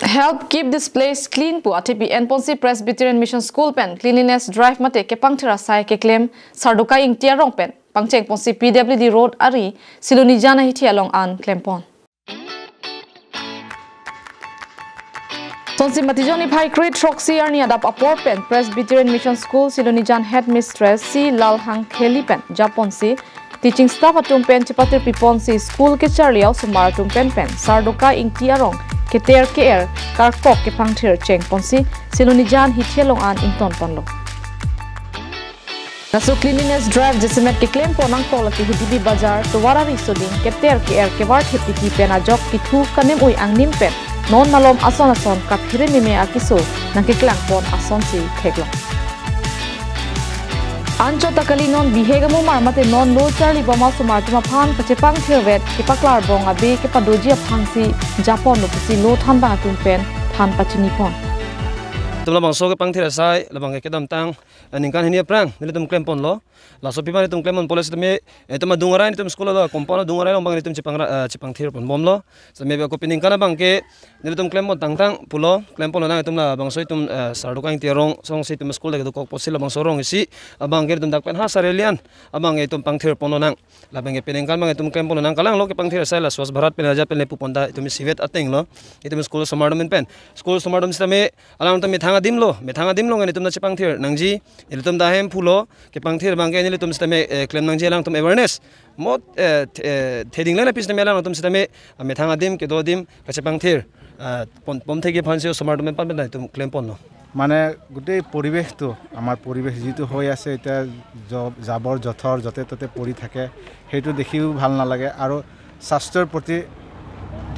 Help keep this place clean pu ATP Ponsi Presbyterian Mission School pen Cleanliness Drive mate ke pangthira sai keklem sarduka ing tiarong pen pangcheng Ponsi PWD Road ari Silonijan hi thialong an klempon. Sonsi matijoni phai create troxy arni adap apor pen Presbyterian Mission School Silonijan headmistress C Lalhang Kheli pen Japonsi teaching staff atum pen chipatir piponsi school ke charliao sumar atum pen sarduka ing tiarong keter KR karkok ke pangthir cheng ponsi Silonijan hi thialong an ington panlo. Naso Cleanliness Drive jesimet keklem ponang kola ki hudibi bazar to warari soding keter KR ke war theti ki pena jok ki thu kanem ui angnim pen non malom ason kaphire mime akiso nakiklang pon ason si kheglo. Ancho takali non bihegamu marmate non lo charli boma sumartuma phan kachepang thirwet kipaklar bong abe ke padoji phangsi Japon lo pisi lo than ba tum pen than pachini pon. Tum labang so ke pang thira sai labang ke dam tang ningkan hini prang nile tum klem pon lo la so pimani tum klem pon police tumi tum dungarai tum school lo kompona dungarai long bang tum chipang thir pon bom lo so me ko pining kana bang ke nile tum klem pon tang tang pulo klem pon na tum la bang soi tum sarduka ing tiarong song si tum school le ko posil bang sorong isi abang ke tum dak pen ha sarelian abang e tum pang thir pon nang la bang e pining kan bang tum klem pon nang kalang lo ke pang thir sai la swas bharat pen aja pen le pu ponda tum sivet ateng lo tum school somadom pen school somadom stame alang tum dim lo ngani tum na chipang thir nangji ilitum da hem phulo ke pang thir bang ke ni tum stame claim nangji lang tum awareness mot theding la pis na lang tum stame me thanga dim ke do dim ka chipang thir pom thege phansio smart men pan ben tum claim pon no মানে গোটেই পৰিবেশটো আমাৰ পৰিবেশ যেটো হৈ আছে এটা জাবৰ জথৰ যতে ততে পৰি থাকে হেতু দেখিও ভাল নালাগে আৰু স্বাস্থ্যৰ প্ৰতি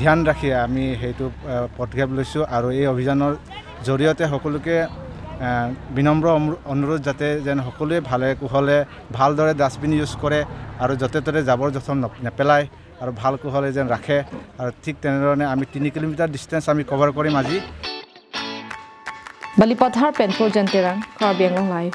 ধ্যান ৰাখি আমি হেতু পদক্ষেপ লৈছো আৰু এই অভিযানৰ জৰিয়তে সকলোকে বিনম্ৰ অনুৰোধ যাতে যেন সকলোৱে ভালে কুশলে ভালদৰে ডাষ্টবিন ইউজ কৰে আৰু যতে ততে জাবৰ জথৰ নেপেলায় আৰু ভাল কুশলে যেন ৰাখে আৰু ঠিক তেনেধৰণে আমি 3 কিলোমিটাৰ ডিসটেন্স আমি কভাৰ কৰিম আজি Balipathar pen project terang Karbiang Long Live.